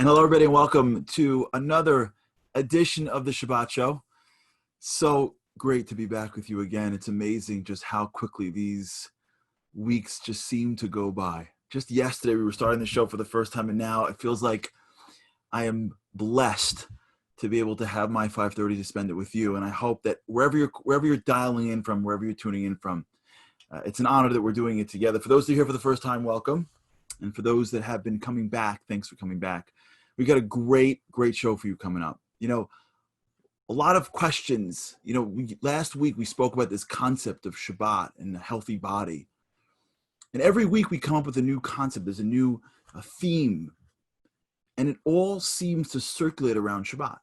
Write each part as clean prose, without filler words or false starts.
And hello, everybody, and welcome to another edition of the Shabbat Show. So great to be back with you again. It's amazing just how quickly these weeks just seem to go by. Just yesterday, we were starting the show for the first time, and now it feels like I am blessed to be able to have my 5:30 to spend it with you. And I hope that wherever you're dialing in from, wherever you're tuning in from, it's an honor that we're doing it together. For those that are here for the first time, welcome. And for those that have been coming back, thanks for coming back. We got a great show for you coming up. You know, a lot of questions. You know, last week we spoke about this concept of Shabbat and a healthy body. And every week we come up with a new concept. There's a new theme. And it all seems to circulate around Shabbat,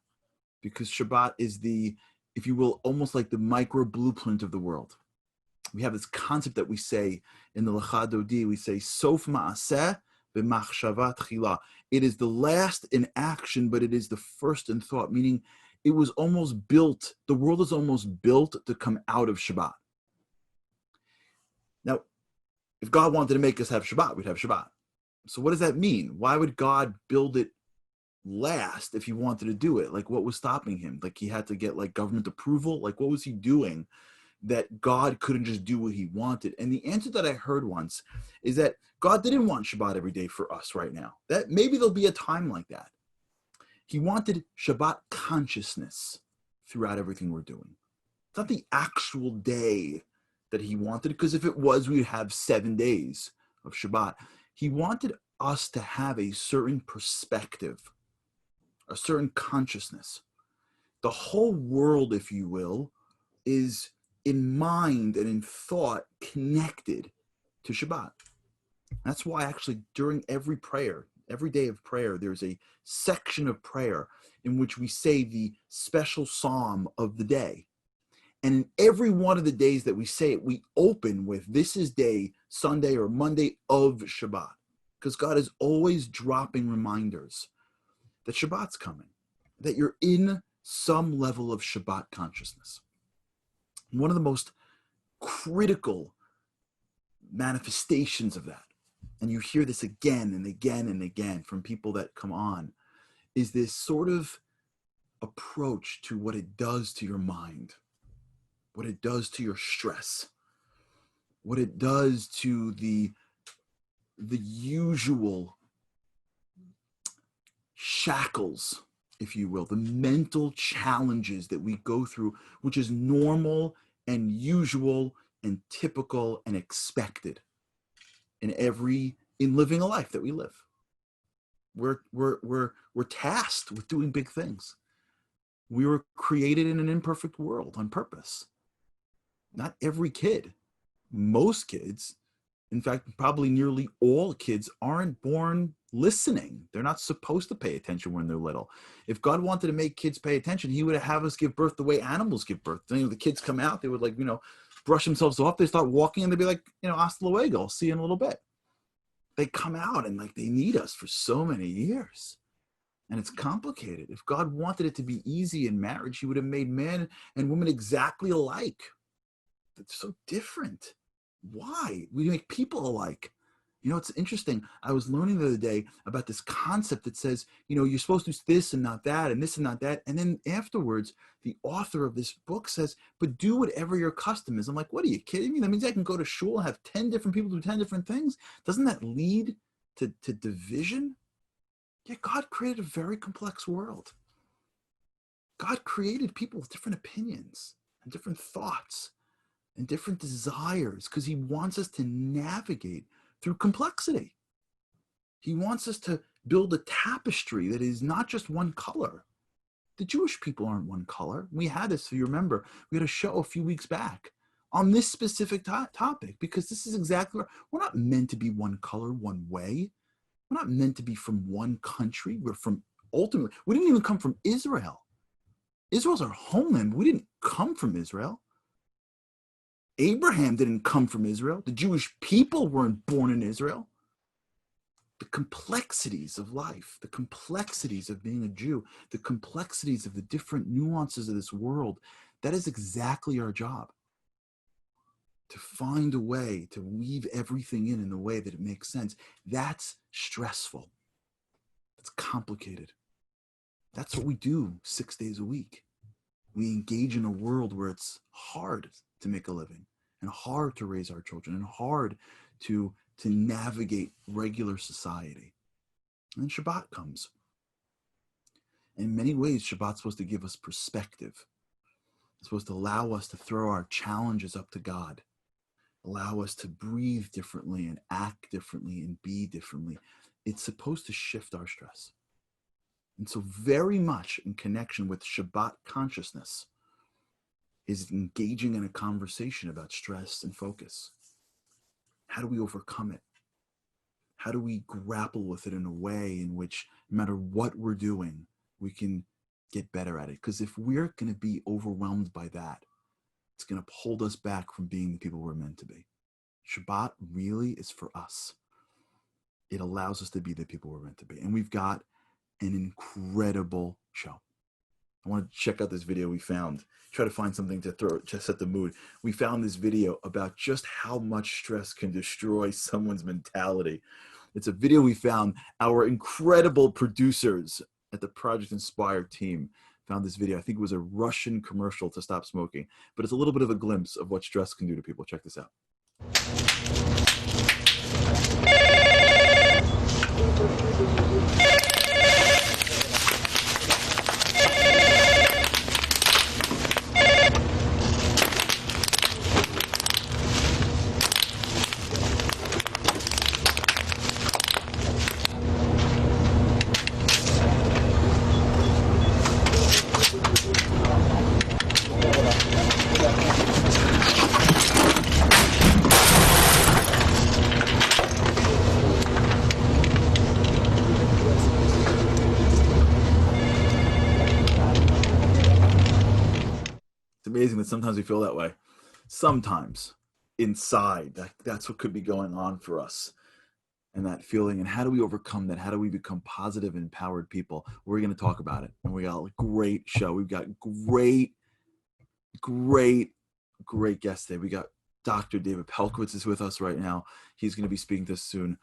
because Shabbat is the, if you will, almost like the micro blueprint of the world. We have this concept that we say in the Lecha Dodi, we say, Sof ma'aseh b'machshava tchila. It is the last in action, but it is the first in thought, meaning it was almost built, the world is almost built to come out of Shabbat. Now, if God wanted to make us have Shabbat, we'd have Shabbat. So what does that mean? Why would God build it last if he wanted to do it? Like, what was stopping him? Like, he had to get like government approval? Like, what was he doing that God couldn't just do what he wanted? And the answer that I heard once is that God didn't want Shabbat every day for us right now. That maybe there'll be a time like that. He wanted Shabbat consciousness throughout everything we're doing. It's not the actual day that he wanted, because if it was, we'd have 7 days of Shabbat. He wanted us to have a certain perspective, a certain consciousness. The whole world, if you will, is in mind and in thought connected to Shabbat. That's why actually during every prayer, every day of prayer, there's a section of prayer in which we say the special psalm of the day. And in every one of the days that we say it, we open with, this is day, Sunday or Monday of Shabbat. Because God is always dropping reminders that Shabbat's coming, that you're in some level of Shabbat consciousness. One of the most critical manifestations of that, and you hear this again and again and again from people that come on, is this sort of approach to what it does to your mind, what it does to your stress, what it does to the usual shackles, if you will, the mental challenges that we go through, which is normal and usual and typical and expected in living a life that we live. We're tasked with doing big things. We were created in an imperfect world on purpose. Not every kid, most kids, in fact, probably nearly all kids aren't born listening. They're not supposed to pay attention when they're little. If God wanted to make kids pay attention, he would have us give birth the way animals give birth. You know, the kids come out, they would brush themselves off. They start walking and they'd be like, hasta luego, I'll see you in a little bit. They come out and they need us for so many years. And it's complicated. If God wanted it to be easy in marriage, he would have made men and women exactly alike. It's so different. Why? We make people alike. It's interesting. I was learning the other day about this concept that says, you're supposed to do this and not that, and this and not that. And then afterwards, the author of this book says, but do whatever your custom is. I'm like, what are you kidding me? That means I can go to shul and have 10 different people do 10 different things. Doesn't that lead to division? Yeah, God created a very complex world. God created people with different opinions and different thoughts and different desires, because he wants us to navigate through complexity. He wants us to build a tapestry that is not just one color. The Jewish people aren't one color. We had this, if you remember, we had a show a few weeks back on this specific topic, because this is exactly right. We're not meant to be one color, one way. We're not meant to be from one country. Ultimately, we didn't even come from Israel. Israel's our homeland. We didn't come from Israel. Abraham didn't come from Israel. The Jewish people weren't born in Israel. The complexities of life, the complexities of being a Jew, the complexities of the different nuances of this world, that is exactly our job. To find a way to weave everything in a way that it makes sense. That's stressful. It's complicated. That's what we do 6 days a week. We engage in a world where it's hard to make a living and hard to raise our children and hard to navigate regular society. And then Shabbat comes. In many ways, Shabbat's supposed to give us perspective. It's supposed to allow us to throw our challenges up to God, allow us to breathe differently and act differently and be differently. It's supposed to shift our stress. And so very much in connection with Shabbat consciousness is engaging in a conversation about stress and focus. How do we overcome it? How do we grapple with it in a way in which no matter what we're doing, we can get better at it? Because if we're going to be overwhelmed by that, it's going to hold us back from being the people we're meant to be. Shabbat really is for us. It allows us to be the people we're meant to be. And we've got an incredible show. I want to check out this video we found. Try to find something to set the mood. We found this video about just how much stress can destroy someone's mentality. It's a video we found. Our incredible producers at the Project Inspire team found this video. I think it was a Russian commercial to stop smoking, but it's a little bit of a glimpse of what stress can do to people. Check this out. Amazing that sometimes we feel that way. Sometimes inside, that's what could be going on for us, and that feeling. And how do we overcome that? How do we become positive and empowered people? We're going to talk about it. And we got a great show. We've got great guests today. We got Dr. David Pelkowitz is with us right now. He's going to be speaking to us soon.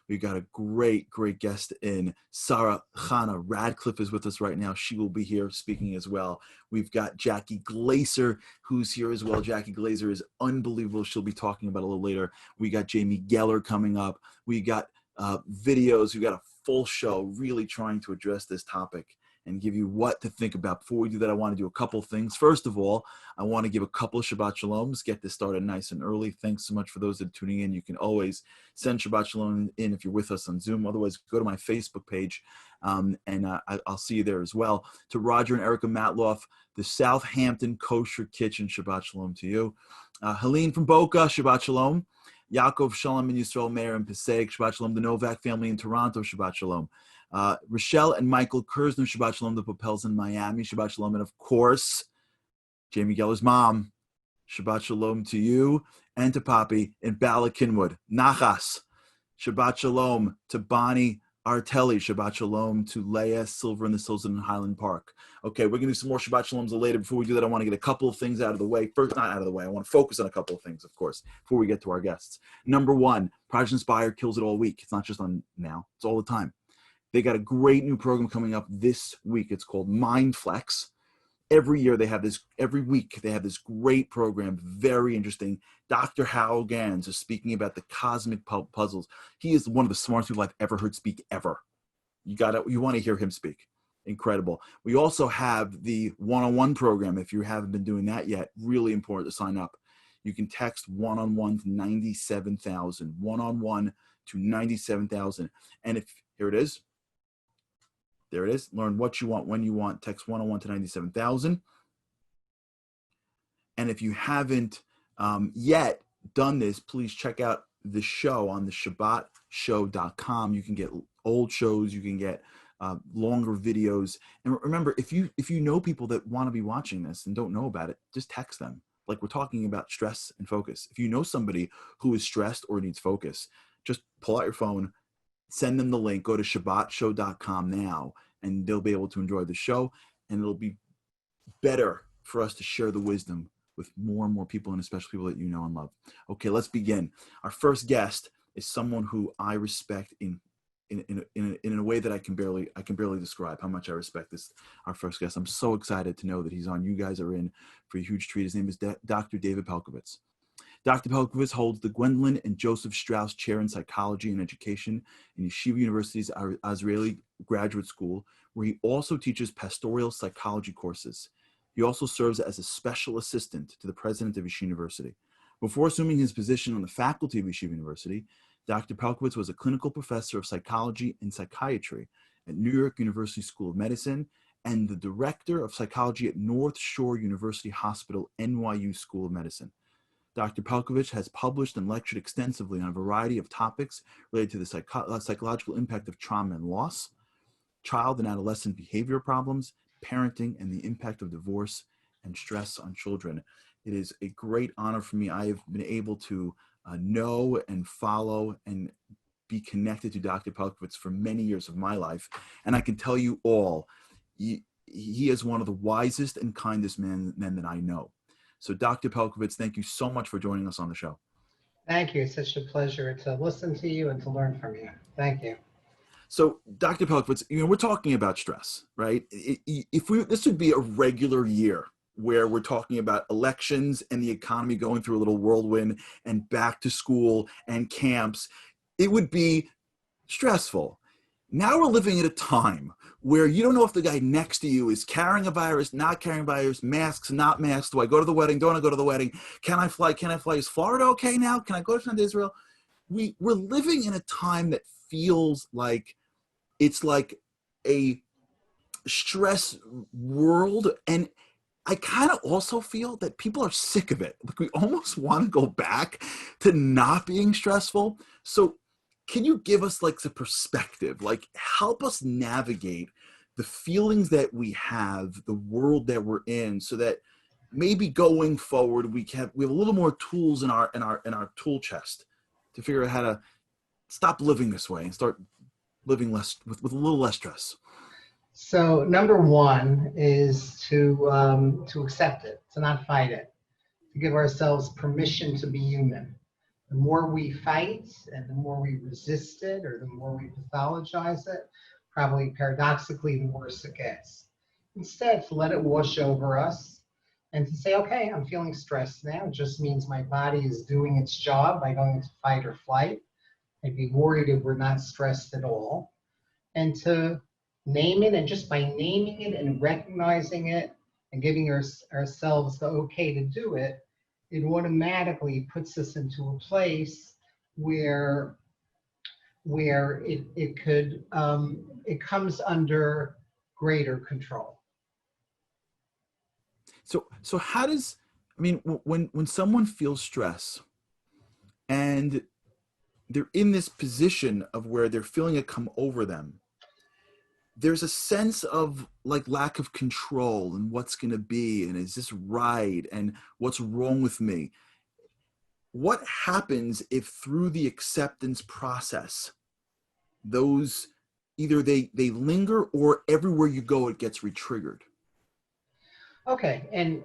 We've got a great guest in Sarah Chana Radcliffe is with us right now. She will be here speaking as well. We've got Jackie Glazer, who's here as well. Jackie Glazer is unbelievable. She'll be talking about it a little later. We got Jamie Geller coming up. We got videos. We got a full show really trying to address this topic and give you what to think about. Before we do that, I want to do a couple of things. First of all, I want to give a couple of Shabbat Shaloms, get this started nice and early. Thanks so much for those that are tuning in. You can always send Shabbat Shalom in if you're with us on Zoom. Otherwise, go to my Facebook page, and I'll see you there as well. To Roger and Erica Matloff, the Southampton Kosher Kitchen, Shabbat Shalom to you. Helene from Boca, Shabbat Shalom. Yaakov Shalom and Yisrael Meir and Passaic, Shabbat Shalom. The Novak family in Toronto, Shabbat Shalom. Rochelle and Michael Kersner, Shabbat Shalom. The Papels in Miami, Shabbat Shalom. And of course, Jamie Geller's mom, Shabbat Shalom to you and to Poppy in Bala Kinwood. Nachas, Shabbat Shalom to Bonnie Artelli. Shabbat Shalom to Leah Silver in the Sills in Highland Park. Okay, we're going to do some more Shabbat Shaloms later. Before we do that, I want to get a couple of things out of the way. First, not out of the way. I want to focus on a couple of things, of course, before we get to our guests. Number one, Project Inspire kills it all week. It's not just on now. It's all the time. They got a great new program coming up this week. It's called MindFlex. Every year they have this, every week they have this great program, very interesting. Dr. Hal Gans is speaking about the cosmic puzzles. He is one of the smartest people I've ever heard speak ever. You want to hear him speak. Incredible. We also have the one-on-one program. If you haven't been doing that yet, really important to sign up. You can text one-on-one to 97,000, one-on-one to 97,000. And if, here it is. There it is. Learn what you want, when you want. Text 101 to 97,000. And if you haven't yet done this, please check out the show on the ShabbatShow.com. You can get old shows. You can get longer videos. And remember, if you know people that want to be watching this and don't know about it, just text them. Like we're talking about stress and focus. If you know somebody who is stressed or needs focus, just pull out your phone, send them the link, go to ShabbatShow.com now, and they'll be able to enjoy the show, and it'll be better for us to share the wisdom with more and more people, and especially people that you know and love. Okay, let's begin. Our first guest is someone who I respect in a way that I can barely describe how much I respect this, our first guest. I'm so excited to know that he's on. You guys are in for a huge treat. His name is Dr. David Pelcovitz. Dr. Pelcovitz holds the Gwendolyn and Joseph Strauss Chair in Psychology and Education in Yeshiva University's Azrieli Graduate School, where he also teaches pastoral psychology courses. He also serves as a special assistant to the president of Yeshiva University. Before assuming his position on the faculty of Yeshiva University, Dr. Pelcovitz was a clinical professor of psychology and psychiatry at New York University School of Medicine and the director of psychology at North Shore University Hospital, NYU School of Medicine. Dr. Pelcovitz has published and lectured extensively on a variety of topics related to the psychological impact of trauma and loss, child and adolescent behavior problems, parenting, and the impact of divorce and stress on children. It is a great honor for me. I have been able to know and follow and be connected to Dr. Pelcovitz for many years of my life. And I can tell you all, he is one of the wisest and kindest men that I know. So Dr. Pelcovitz, thank you so much for joining us on the show. Thank you. It's such a pleasure to listen to you and to learn from you. Thank you. So Dr. Pelcovitz, we're talking about stress, right? This would be a regular year where we're talking about elections and the economy going through a little whirlwind and back to school and camps, it would be stressful. Now we're living at a time where you don't know if the guy next to you is carrying a virus, not carrying a virus, masks, not masks. Do I go to the wedding? Don't I go to the wedding? Can I fly? Can I fly? Is Florida okay now? Can I go to Israel? We're living in a time that feels like it's like a stress world. And I kind of also feel that people are sick of it. Like we almost want to go back to not being stressful. So can you give us like the perspective, like help us navigate the feelings that we have, the world that we're in, so that maybe going forward we have a little more tools in our tool chest to figure out how to stop living this way and start living less with a little less stress. So number one is to accept it, to not fight it, to give ourselves permission to be human. The more we fight and the more we resist it or the more we pathologize it, probably paradoxically, the worse it gets. Instead, to let it wash over us and to say, okay, I'm feeling stressed now. It just means my body is doing its job by going into fight or flight. I'd be worried if we're not stressed at all. And to name it, and just by naming it and recognizing it and giving ourselves the okay to do it, it automatically puts us into a place where it comes under greater control. So how does, when someone feels stress and they're in this position of where they're feeling it come over them, there's a sense of like lack of control and what's going to be, and is this right, and what's wrong with me? What happens if through the acceptance process, those either they linger or everywhere you go, it gets re-triggered? Okay, and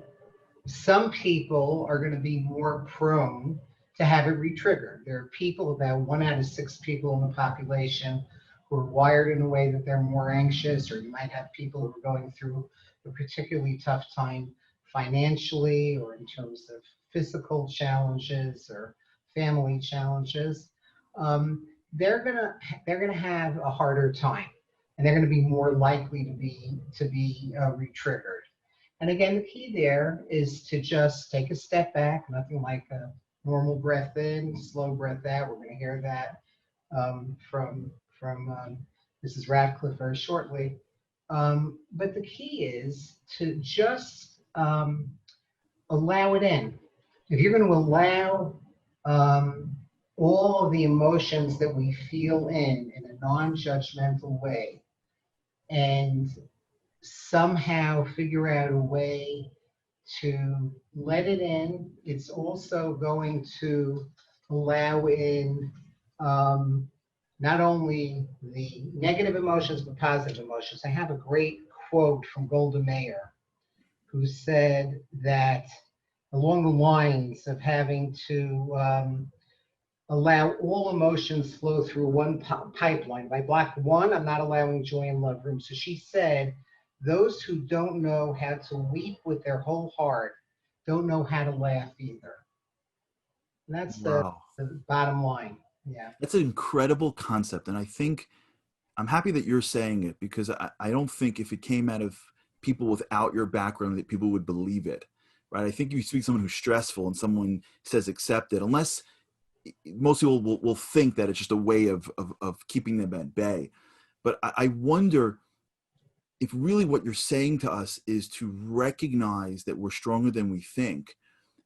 some people are going to be more prone to have it re-triggered. There are people, about 1 out of 6 people in the population, who are wired in a way that they're more anxious, or you might have people who are going through a particularly tough time financially or in terms of physical challenges or family challenges. They're gonna have a harder time, and they're gonna be more likely to be re-triggered. And again, the key there is to just take a step back, nothing like a normal breath in, slow breath out. We're going to hear that from Mrs. Radcliffe very shortly. But the key is to just allow it in. If you're going to allow all of the emotions that we feel in a non-judgmental way, and somehow figure out a way to let it in, it's also going to allow in not only the negative emotions, but positive emotions. I have a great quote from Golda Meir, who said that along the lines of having to allow all emotions flow through one pipeline. If I block one, I'm not allowing joy and love room. So she said, those who don't know how to weep with their whole heart don't know how to laugh either. And that's Wow. the bottom line. Yeah. That's an incredible concept. And I think I'm happy that you're saying it, because I don't think if it came out of people without your background that people would believe it, right? I think you speak to someone who's stressful and someone says accept it, unless most people will think that it's just a way of keeping them at bay. But I wonder if really what you're saying to us is to recognize that we're stronger than we think.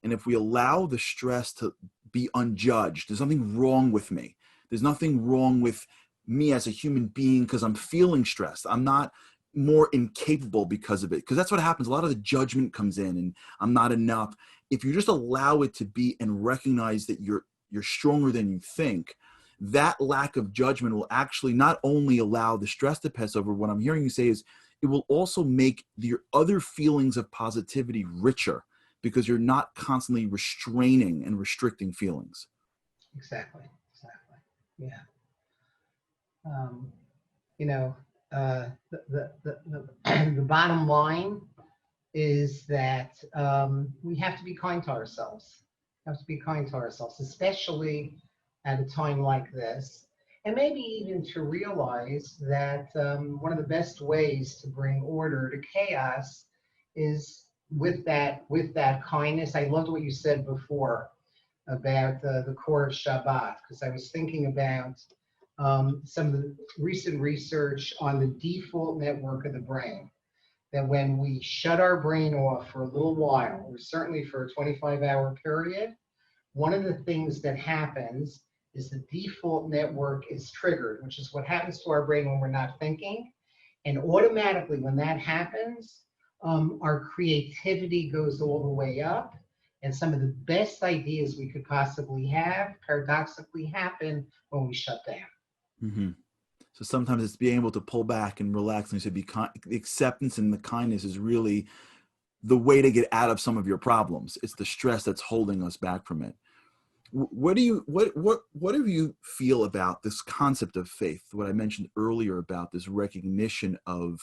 And if we allow the stress to be unjudged, there's nothing wrong with me. There's nothing wrong with me as a human being because I'm feeling stressed. I'm not more incapable because of it. Because that's what happens. A lot of the judgment comes in and I'm not enough. If you just allow it to be and recognize that you're stronger than you think, that lack of judgment will actually not only allow the stress to pass over. What I'm hearing you say is it will also make your other feelings of positivity richer, because you're not constantly restraining and restricting feelings. Exactly. Exactly. Yeah. Um, you know, the bottom line is that we have to be kind to ourselves. We have to be kind to ourselves, especially at a time like this. And maybe even to realize that one of the best ways to bring order to chaos is with that kindness. I loved what you said before about the core of Shabbat, because I was thinking about some of the recent research on the default network of the brain. That when we shut our brain off for a little while, or certainly for a 25-hour period, one of the things that happens is the default network is triggered, which is what happens to our brain when we're not thinking. And automatically, when that happens, our creativity goes all the way up. And some of the best ideas we could possibly have paradoxically happen when we shut down. Mm-hmm. So sometimes it's being able to pull back and relax. And you said the acceptance and the kindness is really the way to get out of some of your problems. It's the stress that's holding us back from it. What do you feel about this concept of faith? What I mentioned earlier about this recognition of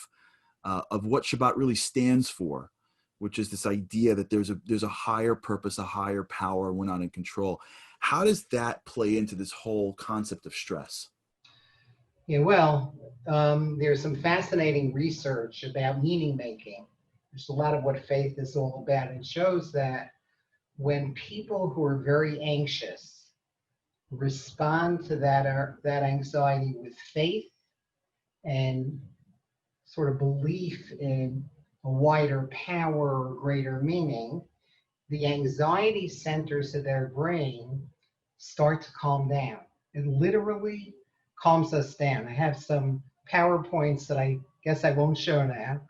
what Shabbat really stands for, which is this idea that there's a higher purpose, a higher power. We're not in control. How does that play into this whole concept of stress? Yeah, well, there's some fascinating research about meaning making. There's a lot of what faith is all about. It shows that when people who are very anxious respond to that anxiety with faith and sort of belief in a wider power or greater meaning, the anxiety centers of their brain start to calm down. It literally calms us down. I have some PowerPoints that I guess I won't show now,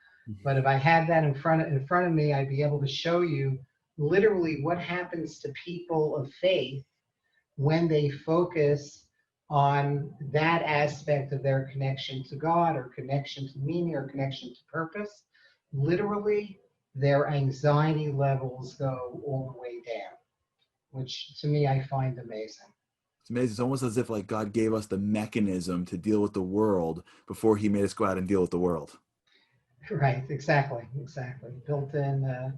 but if I had that in front of me, I'd be able to show you literally what happens to people of faith when they focus on that aspect of their connection to God or connection to meaning or connection to purpose. Literally, their anxiety levels go all the way down, which to me I find amazing. It's amazing. It's almost as if like God gave us the mechanism to deal with the world before he made us go out and deal with the world. Right, exactly. Built in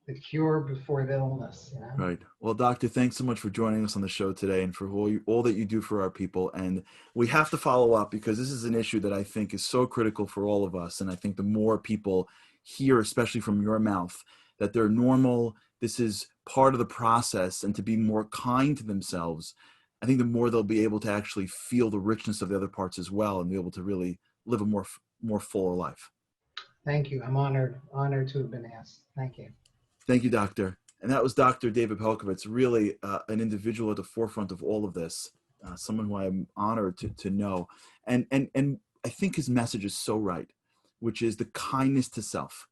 the cure before the illness. You know? Right. Well, doctor, thanks so much for joining us on the show today and for all that you do for our people. And we have to follow up because this is an issue that I think is so critical for all of us. And I think the more people hear, especially from your mouth, that they're normal, this is part of the process, and to be more kind to themselves, I think the more they'll be able to actually feel the richness of the other parts as well and be able to really live a more fuller life. Thank you. I'm honored to have been asked. Thank you. Thank you, doctor. And that was Dr. David Pelkovitz, really an individual at the forefront of all of this, someone who I'm honored to know. And I think his message is so right, which is the kindness to self,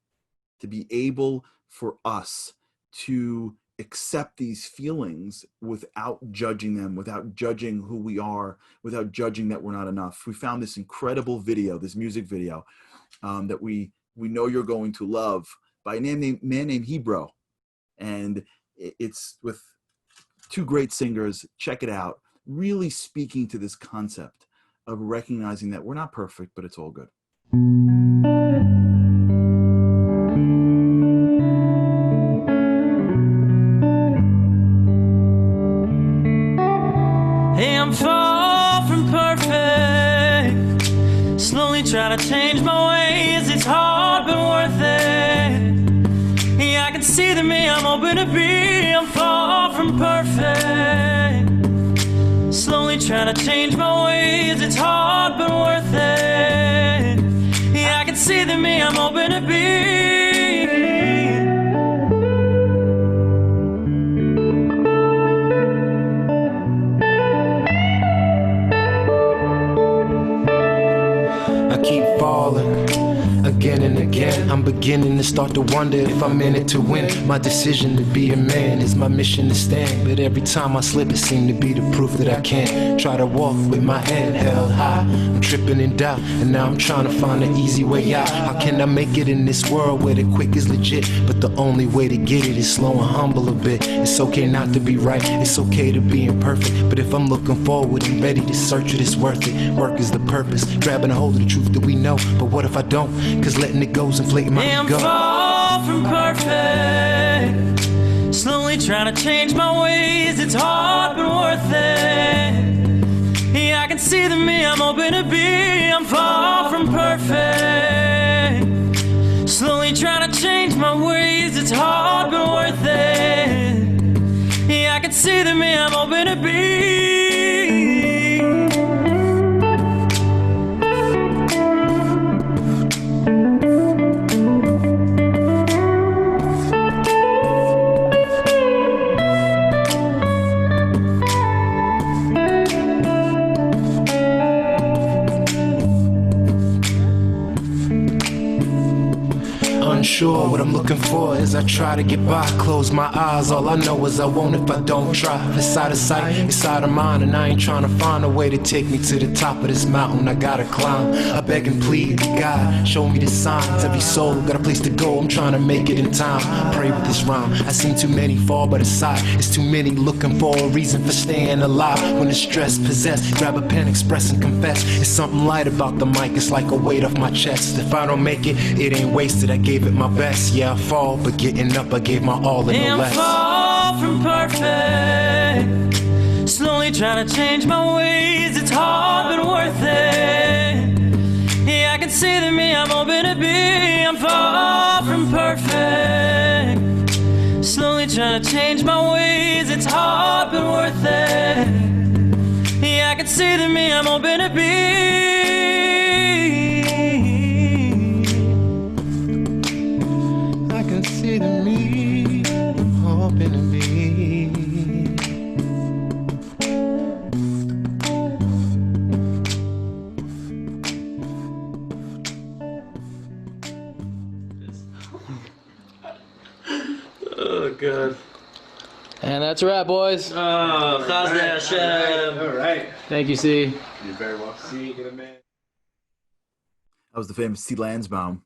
to be able for us to accept these feelings without judging them, without judging who we are, without judging that we're not enough. We found this incredible video, this music video that we know you're going to love, by a man named Hebrew. And it's with two great singers. Check it out. really speaking to this concept of recognizing that we're not perfect, but it's all good. Hey, I'm far from perfect. Slowly trying to change my ways. It's hard but worth it. Yeah, I can see the me I'm hoping to be. I'm far from perfect. Slowly trying to change my ways. It's hard but worth it. Yeah, I can see the me I'm hoping to be. Keep falling again and again. I'm beginning to start to wonder if I'm in it to win. My decision to be a man is my mission to stand. But every time I slip, it seems to be the proof that I can't. Try to walk with my head held high. I'm tripping in doubt, and now I'm trying to find an easy way out. How can I make it in this world where the quick is legit? But the only way to get it is slow and humble a bit. It's okay not to be right, it's okay to be imperfect. But if I'm looking forward and ready to search it, it's worth it. Work is the purpose, grabbing a hold of the truth that we know. But what if I don't? Cause letting it go's inflating my ego. I'm far from perfect. Slowly trying to change my ways. It's hard but worth it. Yeah, I can see the me I'm hoping to be. I'm far from perfect. Slowly trying to change my ways. It's hard but worth it. Yeah, I can see the me I'm hoping to be. Unsure what I'm looking for as I try to get by. Close my eyes, all I know is I won't if I don't try. If it's out of sight, it's out of mind, and I ain't trying to find a way to take me to the top of this mountain I gotta climb. I beg and plead to God, show me the signs. Every soul got a place to go, I'm trying to make it in time. Pray with this rhyme, I seen too many fall by the side. It's too many looking for a reason for staying alive. When the stress possessed, grab a pen, express and confess. It's something light about the mic, it's like a weight off my chest. If I don't make it, it ain't wasted, I gave it my best. Yeah, I fall, but getting up, I gave my all and no less. I'm far from perfect. Slowly trying to change my ways. It's hard but worth it. Yeah, I can see the me I'm hoping to be. I'm far from perfect. Slowly trying to change my ways. It's hard but worth it. Yeah, I can see the me I'm hoping to be. See the me I'm hoping to be. Oh, God. And that's a wrap, boys. Oh, Chazdei Hashem. All right. Thank you, C. You're very welcome. See, get a man. That was the famous C. Lansbaum.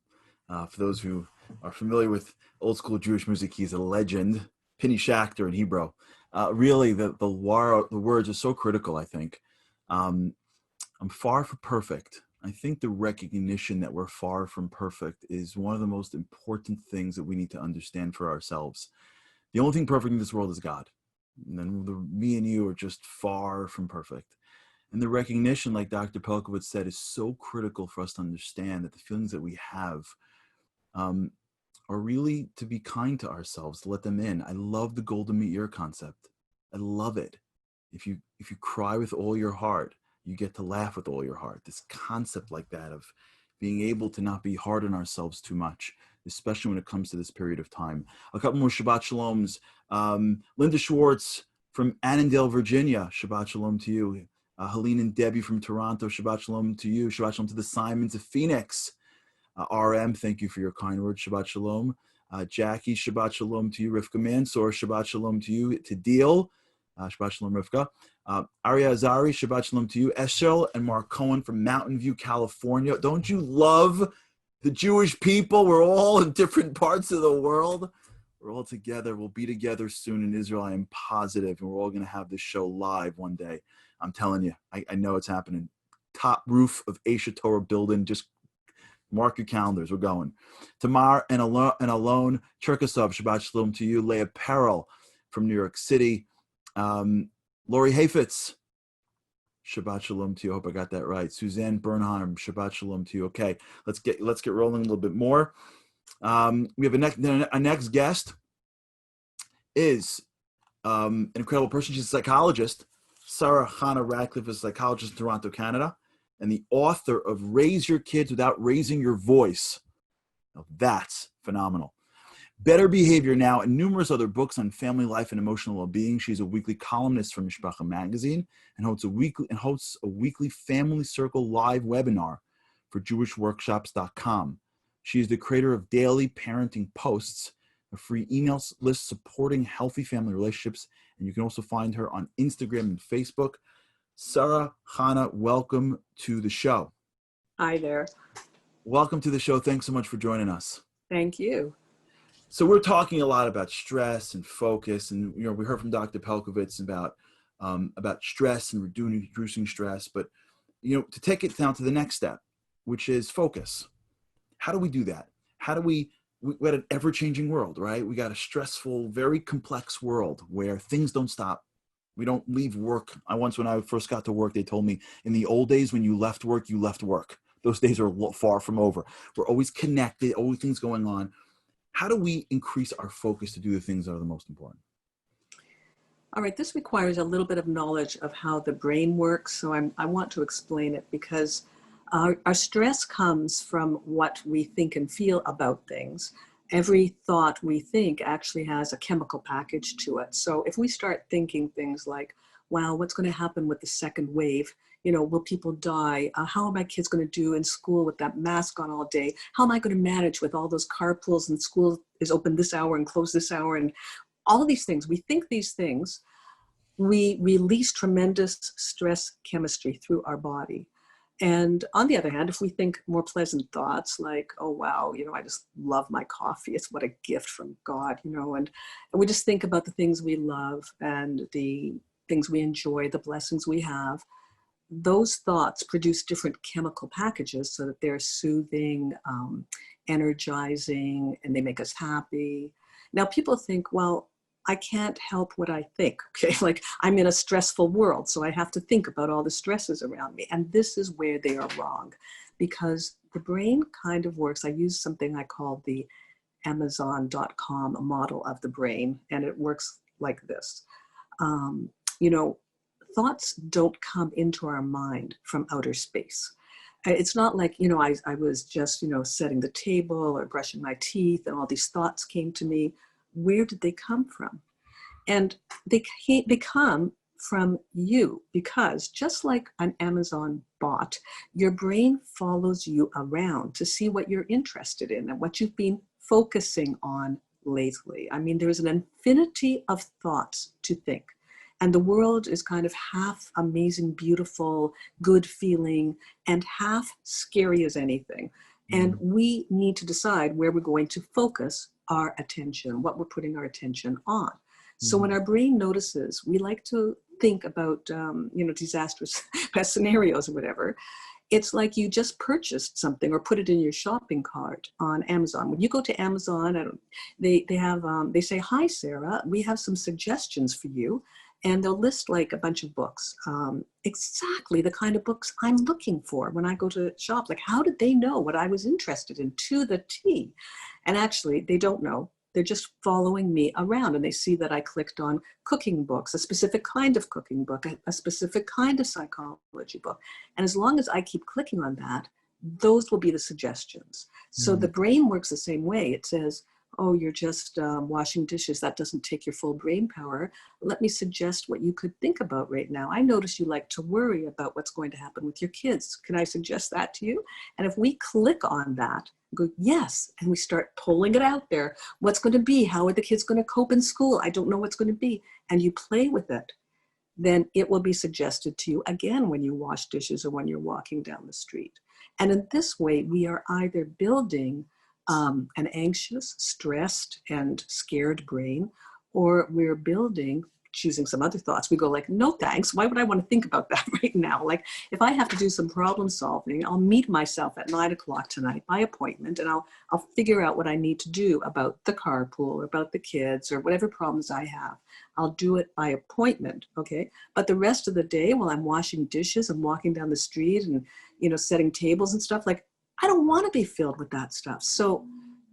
For those who are familiar with old school Jewish music, he's a legend. Penny Schachter in Hebrew. Really, the words are so critical, I think. I'm far from perfect. I think the recognition that we're far from perfect is one of the most important things that we need to understand for ourselves. The only thing perfect in this world is God. And then me and you are just far from perfect. And the recognition, like Dr. Pelkowitz said, is so critical for us to understand that the feelings that we have are really to be kind to ourselves, to let them in. I love the golden meteor concept. I love it. If you cry with all your heart, you get to laugh with all your heart. This concept like that of being able to not be hard on ourselves too much, especially when it comes to this period of time. A couple more Shabbat Shaloms. Linda Schwartz from Annandale, Virginia. Shabbat Shalom to you. Helene and Debbie from Toronto. Shabbat Shalom to you. Shabbat Shalom to the Simons of Phoenix. RM, thank you for your kind words. Shabbat Shalom. Jackie, Shabbat Shalom to you. Rivka Mansour, Shabbat Shalom to you. Tadil, Shabbat Shalom, Rivka. Arya Azari, Shabbat Shalom to you. Eshel and Mark Cohen from Mountain View, California. Don't you love the Jewish people? We're all in different parts of the world. We're all together. We'll be together soon in Israel, I am positive. And we're all going to have this show live one day. I'm telling you, I know it's happening. Top roof of Aisha Torah building. Just mark your calendars. We're going. Tamar and Alone Cherkasov, Shabbat Shalom to you. Leah Peril from New York City. Lori Hafetz, Shabbat Shalom to you. I hope I got that right. Suzanne Bernheim, Shabbat Shalom to you. Okay, let's get rolling a little bit more. We have a next guest is an incredible person. She's a psychologist. Sarah Hannah Radcliffe is a psychologist in Toronto, Canada, and the author of Raise Your Kids Without Raising Your Voice. Now, that's phenomenal. Better Behavior Now, and numerous other books on family life and emotional well-being. She's a weekly columnist for Mishpacha magazine and hosts a weekly Family Circle live webinar for JewishWorkshops.com. She is the creator of Daily Parenting Posts, a free email list supporting healthy family relationships, and you can also find her on Instagram and Facebook. Sarah Hannah, welcome to the show. Hi there. Welcome to the show. Thanks so much for joining us. Thank you. So we're talking a lot about stress and focus, and we heard from Dr. Pelkovitz about stress and reducing stress. But to take it down to the next step, which is focus. How do we do that? How do we got an ever-changing world, right? We got a stressful, very complex world where things don't stop. We don't leave work. When I first got to work, they told me in the old days, when you left work, you left work. Those days are far from over. We're always connected, always things going on. How do we increase our focus to do the things that are the most important? All right, this requires a little bit of knowledge of how the brain works. So I want to explain it because our stress comes from what we think and feel about things. Every thought we think actually has a chemical package to it. So if we start thinking things like, wow, what's going to happen with the second wave? Will people die? How are my kids going to do in school with that mask on all day? How am I going to manage with all those carpools and school is open this hour and closed this hour? And all of these things, we think these things, we release tremendous stress chemistry through our body. And on the other hand, if we think more pleasant thoughts like, oh, wow, I just love my coffee. It's what a gift from God, and we just think about the things we love and the things we enjoy, the blessings we have. Those thoughts produce different chemical packages so that they're soothing, energizing, and they make us happy. Now, people think, well, I can't help what I think, okay? Like I'm in a stressful world, so I have to think about all the stresses around me. And this is where they are wrong because the brain kind of works. I use something I call the Amazon.com model of the brain, and it works like this. Thoughts don't come into our mind from outer space. It's not like, I was just, setting the table or brushing my teeth and all these thoughts came to me. Where did they come from? And they come from you because just like an Amazon bot, your brain follows you around to see what you're interested in and what you've been focusing on lately. I mean, there's an infinity of thoughts to think. And the world is kind of half amazing, beautiful, good feeling, and half scary as anything. And we need to decide where we're going to focus our attention, what we're putting our attention on. So when our brain notices, we like to think about, disastrous scenarios or whatever. It's like you just purchased something or put it in your shopping cart on Amazon. When you go to Amazon, they say, hi, Sarah, we have some suggestions for you. And they'll list like a bunch of books, exactly the kind of books I'm looking for when I go to shop. Like, how did they know what I was interested in to the T? And actually, they don't know. They're just following me around. And they see that I clicked on cooking books, a specific kind of cooking book, a specific kind of psychology book. And as long as I keep clicking on that, those will be the suggestions. So the brain works the same way. It says, oh, you're just washing dishes. That doesn't take your full brain power. Let me suggest what you could think about right now. I notice you like to worry about what's going to happen with your kids. Can I suggest that to you? And if we click on that, go, yes, and we start pulling it out there. What's going to be? How are the kids going to cope in school? I don't know what's going to be. And you play with it. Then it will be suggested to you again when you wash dishes or when you're walking down the street. And in this way, we are either building an anxious, stressed, and scared brain, or we're building choosing some other thoughts, we go like, no, thanks. Why would I want to think about that right now? Like if I have to do some problem solving, I'll meet myself at 9 o'clock tonight by appointment, and I'll figure out what I need to do about the carpool or about the kids or whatever problems I have. I'll do it by appointment. Okay. But the rest of the day while I'm washing dishes and walking down the street and, you know, setting tables and stuff, like I don't want to be filled with that stuff. So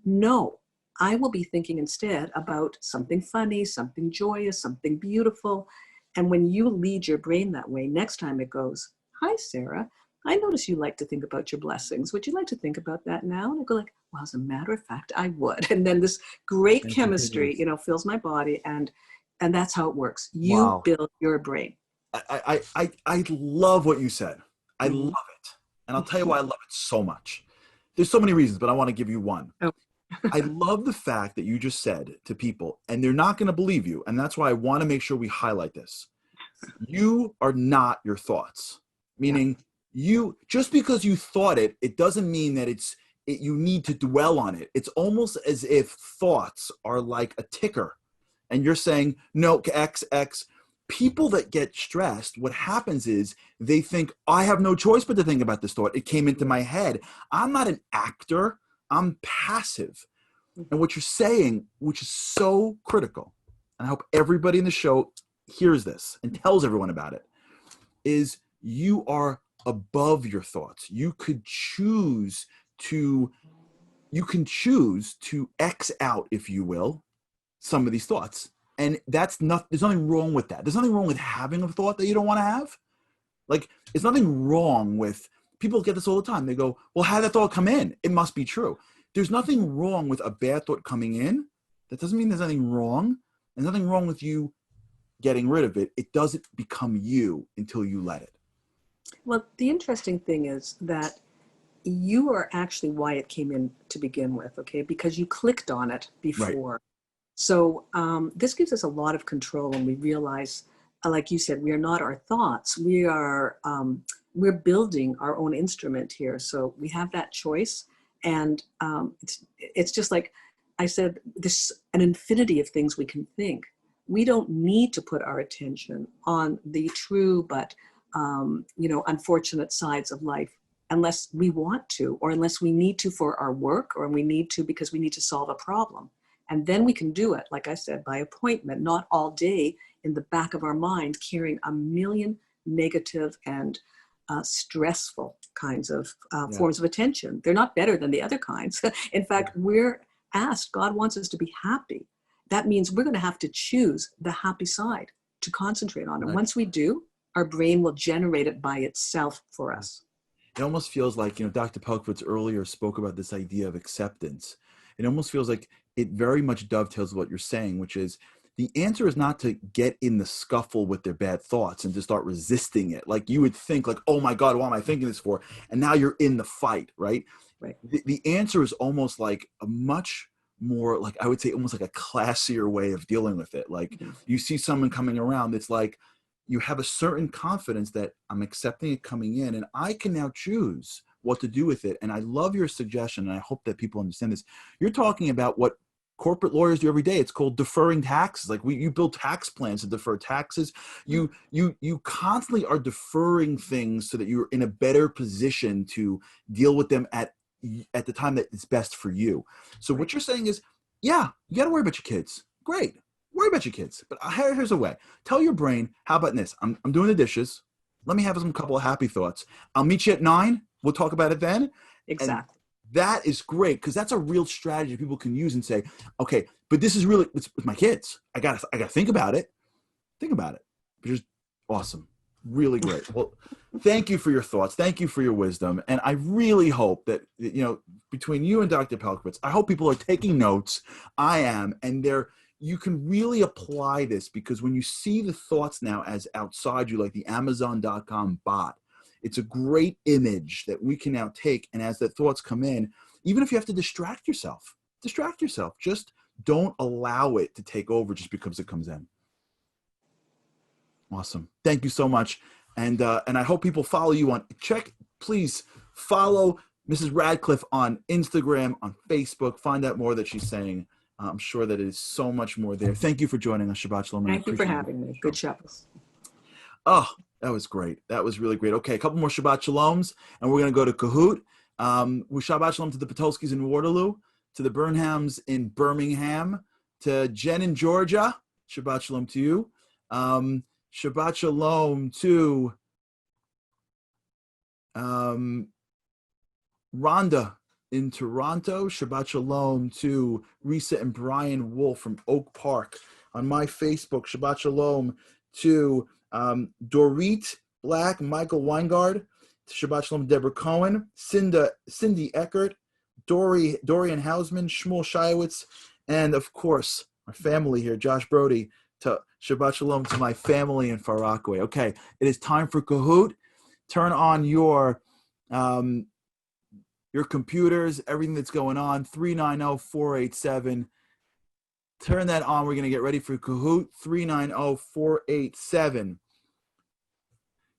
no, I will be thinking instead about something funny, something joyous, something beautiful. And when you lead your brain that way, next time it goes, hi, Sarah, I notice you like to think about your blessings. Would you like to think about that now? And I go like, well, as a matter of fact, I would. And then this great chemistry, you know, fills my body. And that's how it works. You build your brain. I love what you said. I love it. And I'll tell you why I love it so much. There's so many reasons, but I want to give you one. Oh. I love the fact that you just said to people, and they're not going to believe you. And that's why I want to make sure we highlight this. You are not your thoughts. Meaning you, just because you thought it, it doesn't mean that you need to dwell on it. It's almost as if thoughts are like a ticker. And you're saying, no, X. People that get stressed, what happens is they think, I have no choice but to think about this thought. It came into my head. I'm not an actor. I'm passive. And what you're saying, which is so critical, and I hope everybody in the show hears this and tells everyone about it, is you are above your thoughts. You can choose to X out, if you will, some of these thoughts. And there's nothing wrong with that. There's nothing wrong with having a thought that you don't want to have. Like, there's nothing wrong with, people get this all the time. They go, well, how did that thought come in? It must be true. There's nothing wrong with a bad thought coming in. That doesn't mean there's anything wrong. There's nothing wrong with you getting rid of it. It doesn't become you until you let it. Well, the interesting thing is that you are actually why it came in to begin with, okay? Because you clicked on it before. Right. So this gives us a lot of control when we realize, like you said, we are not our thoughts. We're building our own instrument here. So we have that choice. And it's just like I said, there's an infinity of things we can think. We don't need to put our attention on the true but unfortunate sides of life unless we want to, or unless we need to for our work, or we need to because we need to solve a problem. And then we can do it, like I said, by appointment, not all day in the back of our mind carrying a million negative and stressful kinds of forms of attention. They're not better than the other kinds. In fact, we're asked, God wants us to be happy. That means we're going to have to choose the happy side to concentrate on. And once we do, our brain will generate it by itself for us. It almost feels like, Dr. Pelkowitz earlier spoke about this idea of acceptance. It almost feels like it very much dovetails what you're saying, which is the answer is not to get in the scuffle with their bad thoughts and to start resisting it. Like you would think like, oh my God, what am I thinking this for? And now you're in the fight, right? Right. The answer is almost like a much more, like I would say almost like a classier way of dealing with it. Like you see someone coming around, it's like you have a certain confidence that I'm accepting it coming in and I can now choose what to do with it. And I love your suggestion, and I hope that people understand this. You're talking about what corporate lawyers do every day. It's called deferring taxes. Like you build tax plans to defer taxes. You constantly are deferring things so that you're in a better position to deal with them at the time that is best for you. So what you're saying is, yeah, you got to worry about your kids. Great. Worry about your kids. But here's a way. Tell your brain, how about this? I'm doing the dishes. Let me have some couple of happy thoughts. I'll meet you at 9. We'll talk about it then. Exactly. And that is great because that's a real strategy people can use and say, okay, but this is really, it's with my kids. I got to think about it. Think about it. Which is awesome. Really great. Well, thank you for your thoughts. Thank you for your wisdom. And I really hope that, between you and Dr. Pelkowitz, I hope people are taking notes. I am. And you can really apply this because when you see the thoughts now as outside you, like the Amazon.com bot, it's a great image that we can now take. And as the thoughts come in, even if you have to distract yourself. Just don't allow it to take over just because it comes in. Awesome. Thank you so much. And I hope people follow you please follow Mrs. Radcliffe on Instagram, on Facebook, find out more that she's saying. I'm sure that it is so much more there. Thank you for joining us, Shabbat Shalom. Thank you for having me. Good Shabbos. Oh, that was great. That was really great. Okay, a couple more Shabbat Shaloms, and we're going to go to Kahoot. With Shabbat Shalom to the Patolskis in Waterloo, to the Burnhams in Birmingham, to Jen in Georgia. Shabbat Shalom to you. Shabbat Shalom to Rhonda in Toronto. Shabbat Shalom to Risa and Brian Wolf from Oak Park. On my Facebook, Shabbat Shalom to Dorit Black, Michael Weingard. Shabbat Shalom to Deborah Cohen, Cindy Eckert, Dorian Hausman, Shmuel Shiowitz, and of course, my family here, Josh Brody. To Shabbat Shalom to my family in Far Rockaway. Okay, it is time for Kahoot. Turn on your computers, everything that's going on, 390-487. Turn that on. We're going to get ready for Kahoot, 390-487.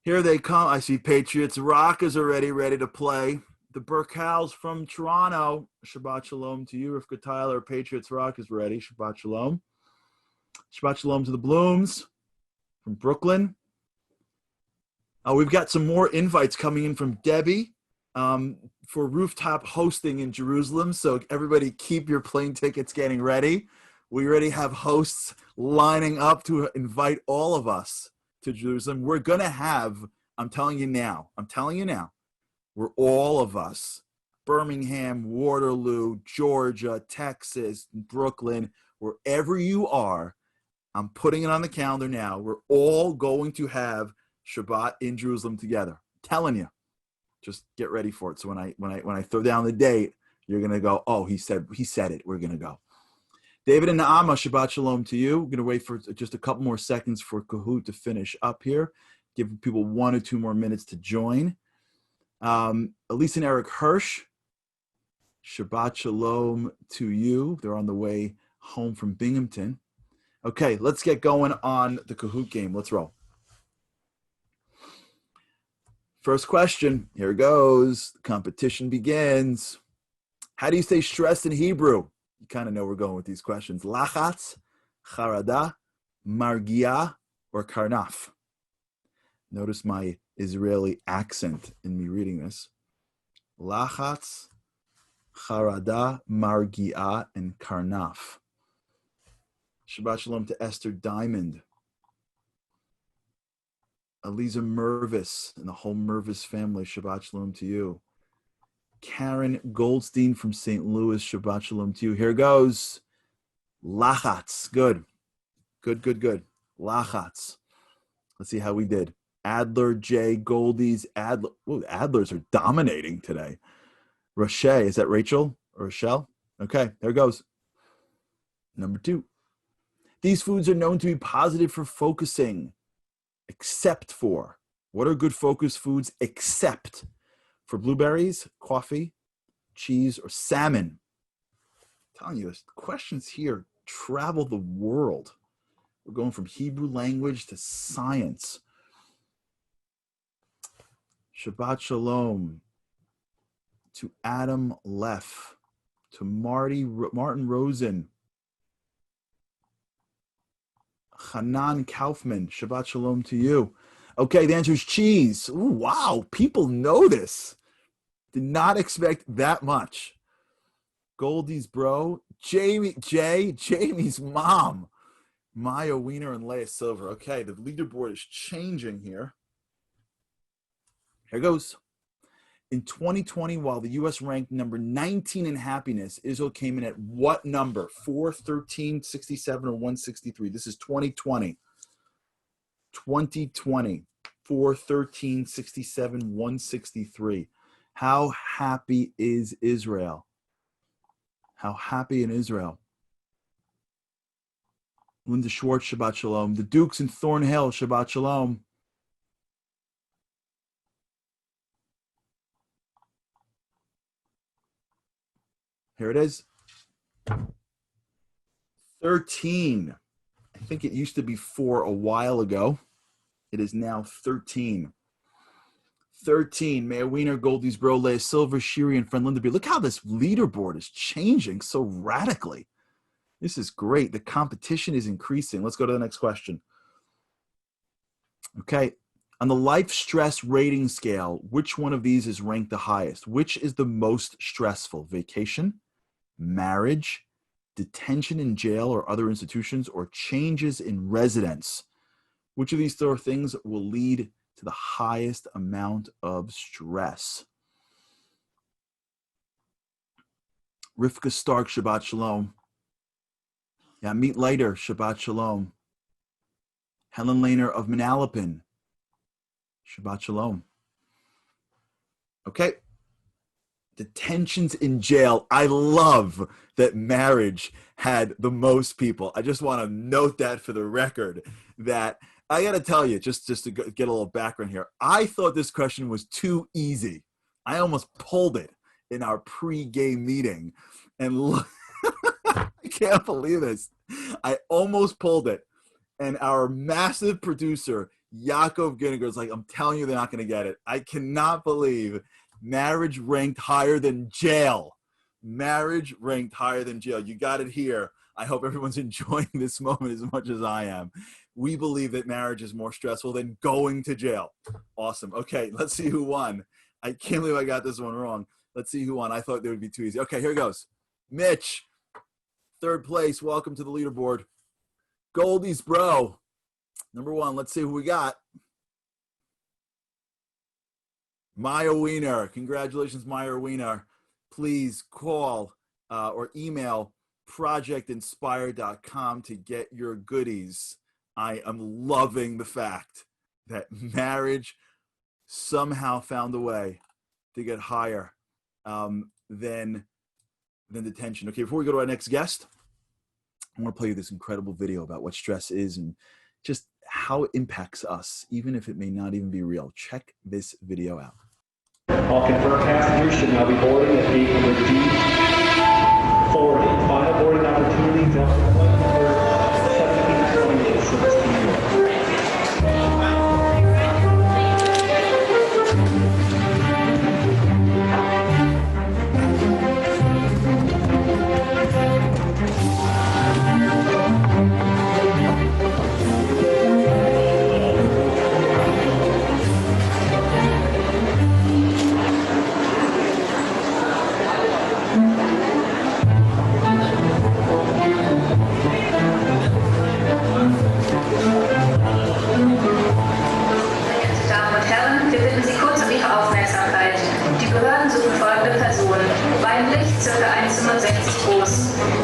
Here they come. I see Patriots Rock is already ready to play. The Burkhalls from Toronto. Shabbat Shalom to you. Rivka Tyler, Patriots Rock is ready. Shabbat Shalom. Shabbat Shalom to the Blooms from Brooklyn. We've got some more invites coming in from Debbie for rooftop hosting in Jerusalem. So everybody keep your plane tickets getting ready. We already have hosts lining up to invite all of us to Jerusalem. We're going to have, I'm telling you now, we're all of us, Birmingham, Waterloo, Georgia, Texas, Brooklyn, wherever you are, I'm putting it on the calendar now. We're all going to have Shabbat in Jerusalem together. I'm telling you, just get ready for it. So when I throw down the date, you're going to go, oh, he said it. We're going to go. David and Naama, Shabbat Shalom to you. We're going to wait for just a couple more seconds for Kahoot to finish up here. Give people 1 or 2 more minutes to join. Elise and Eric Hirsch, Shabbat Shalom to you. They're on the way home from Binghamton. Okay, let's get going on the Kahoot game. Let's roll. First question. Here it goes. The competition begins. How do you say stress in Hebrew? You kind of know we're going with these questions. Lachatz, charada, margia, or karnaf. Notice my Israeli accent in me reading this. Lachatz, charada, margia, and karnaf. Shabbat Shalom to Esther Diamond. Aliza Mervis and the whole Mervis family. Shabbat Shalom to you. Karen Goldstein from St. Louis. Shabbat Shalom to you. Here goes. Lachatz. Good. Lachatz. Let's see how we did. Adler, J, Goldies, Adler. Ooh, Adlers are dominating today. Rochelle. Is that Rachel or Rochelle? Okay, there goes. Number 2. These foods are known to be positive for focusing, except for. What are good focus foods except for blueberries, coffee, cheese, or salmon? I'm telling you, the questions here travel the world. We're going from Hebrew language to science. Shabbat Shalom to Adam Leff, to Martin Rosen, Hanan Kaufman. Shabbat Shalom to you. Okay, the answer is cheese. Ooh, wow, people know this. Did not expect that much. Goldie's bro, Jamie's mom, Maya Wiener and Leah Silver. Okay, the leaderboard is changing here. Here goes. In 2020, while the U.S. ranked number 19 in happiness, Israel came in at what number? 4, 13, 67, or 163? This is 2020. 2020. 4, 13, 67, 163. How happy is Israel? How happy in Israel? Linda Schwartz, Shabbat Shalom. The Dukes in Thornhill, Shabbat Shalom. Here it is. 13. I think it used to be 4 a while ago. It is now 13. 13. Maya Wiener, Goldie's bro, Leah Silver, Shiri, and friend Linda B. Look how this leaderboard is changing so radically. This is great. The competition is increasing. Let's go to the next question. Okay. On the life stress rating scale, which one of these is ranked the highest? Which is the most stressful? Vacation, marriage, detention in jail or other institutions, or changes in residence? Which of these 4 things will lead to the highest amount of stress? Rivka Stark, Shabbat Shalom. Yeah, meet later, Shabbat Shalom. Helen Lehner of Manalapan, Shabbat Shalom. Okay. Detentions in jail. I love that marriage had the most people. I just want to note that for the record, that I got to tell you, just to get a little background here, I thought this question was too easy. I almost pulled it in our pre-game meeting. And look, I can't believe this. I almost pulled it. And our massive producer, Yaakov Ginniger, is like, I'm telling you, they're not going to get it. I cannot believe marriage ranked higher than jail. Marriage ranked higher than jail. You got it here. I hope everyone's enjoying this moment as much as I am. We believe that marriage is more stressful than going to jail. Awesome. Okay, let's see who won. I can't believe I got this one wrong. Let's see who won. I thought they would be too easy. Okay, here it goes. Mitch, 3rd place. Welcome to the leaderboard. Goldie's bro, number 1. Let's see who we got. Maya Wiener. Congratulations, Maya Wiener. Please call or email projectinspire.com to get your goodies. I am loving the fact that marriage somehow found a way to get higher than detention. Okay, before we go to our next guest, I want to play you this incredible video about what stress is and just how it impacts us, even if it may not even be real. Check this video out. All confirmed passengers should now be boarding at gate number D40. Final boarding opportunity is on flight number 1726 to New York.